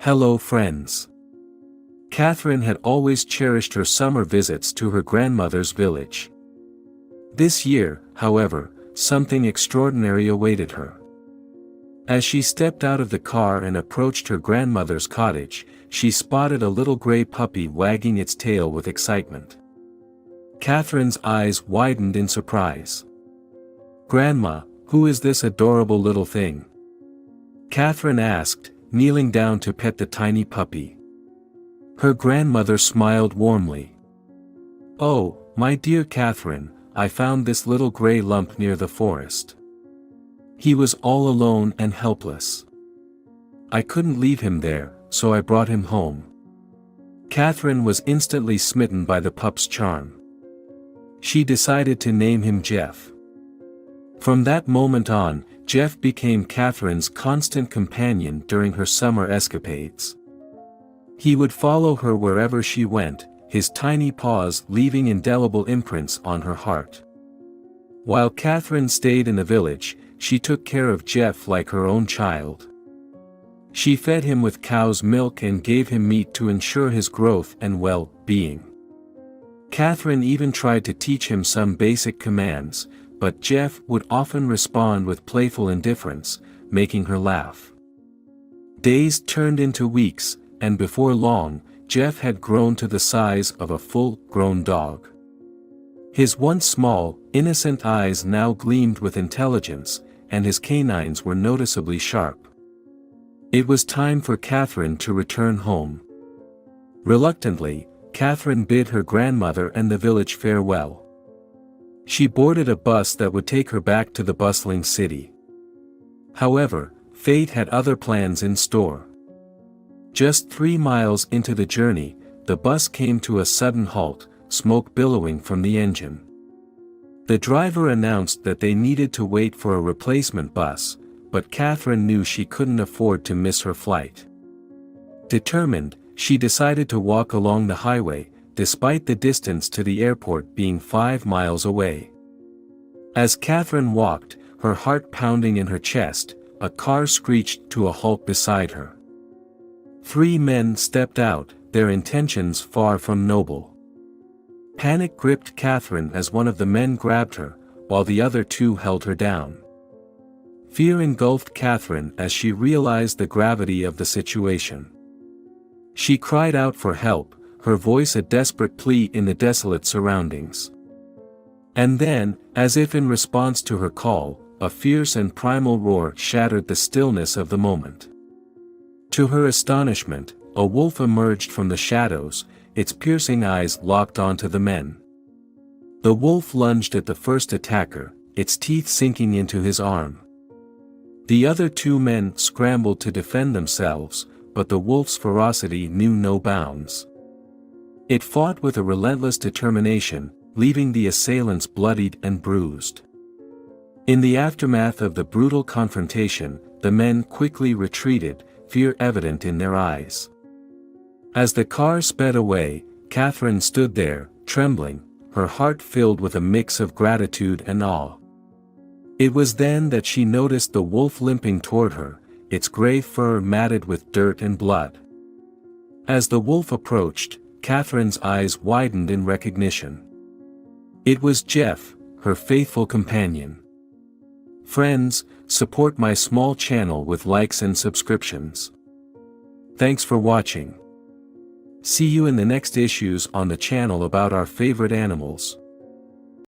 Hello friends. Catherine had always cherished her summer visits to her grandmother's village. This year, however, something extraordinary awaited her. As she stepped out of the car and approached her grandmother's cottage, she spotted a little gray puppy wagging its tail with excitement. Catherine's eyes widened in surprise. "Grandma, who is this adorable little thing?" Catherine asked, kneeling down to pet the tiny puppy. Her grandmother smiled warmly. "Oh, my dear Catherine, I found this little gray lump near the forest. He was all alone and helpless. I couldn't leave him there, so I brought him home." Catherine was instantly smitten by the pup's charm. She decided to name him Jeff. From that moment on, Jeff became Catherine's constant companion during her summer escapades. He would follow her wherever she went, his tiny paws leaving indelible imprints on her heart. While Catherine stayed in the village, she took care of Jeff like her own child. She fed him with cow's milk and gave him meat to ensure his growth and well-being. Catherine even tried to teach him some basic commands, but Jeff would often respond with playful indifference, making her laugh. Days turned into weeks, and before long, Jeff had grown to the size of a full-grown dog. His once small, innocent eyes now gleamed with intelligence, and his canines were noticeably sharp. It was time for Catherine to return home. Reluctantly, Catherine bid her grandmother and the village farewell. She boarded a bus that would take her back to the bustling city. However, fate had other plans in store. Just 3 miles into the journey, the bus came to a sudden halt, smoke billowing from the engine. The driver announced that they needed to wait for a replacement bus, but Catherine knew she couldn't afford to miss her flight. Determined, she decided to walk along the highway, despite the distance to the airport being 5 miles away. As Catherine walked, her heart pounding in her chest, a car screeched to a halt beside her. 3 men stepped out, their intentions far from noble. Panic gripped Catherine as one of the men grabbed her, while the other 2 held her down. Fear engulfed Catherine as she realized the gravity of the situation. She cried out for help, her voice a desperate plea in the desolate surroundings. And then, as if in response to her call, a fierce and primal roar shattered the stillness of the moment. To her astonishment, a wolf emerged from the shadows, its piercing eyes locked onto the men. The wolf lunged at the first attacker, its teeth sinking into his arm. The other 2 men scrambled to defend themselves, but the wolf's ferocity knew no bounds. It fought with a relentless determination, leaving the assailants bloodied and bruised. In the aftermath of the brutal confrontation, the men quickly retreated, fear evident in their eyes. As the car sped away, Catherine stood there, trembling, her heart filled with a mix of gratitude and awe. It was then that she noticed the wolf limping toward her, its gray fur matted with dirt and blood. As the wolf approached, Catherine's eyes widened in recognition. It was Jeff, her faithful companion. Friends, support my small channel with likes and subscriptions. Thanks for watching. See you in the next issues on the channel about our favorite animals.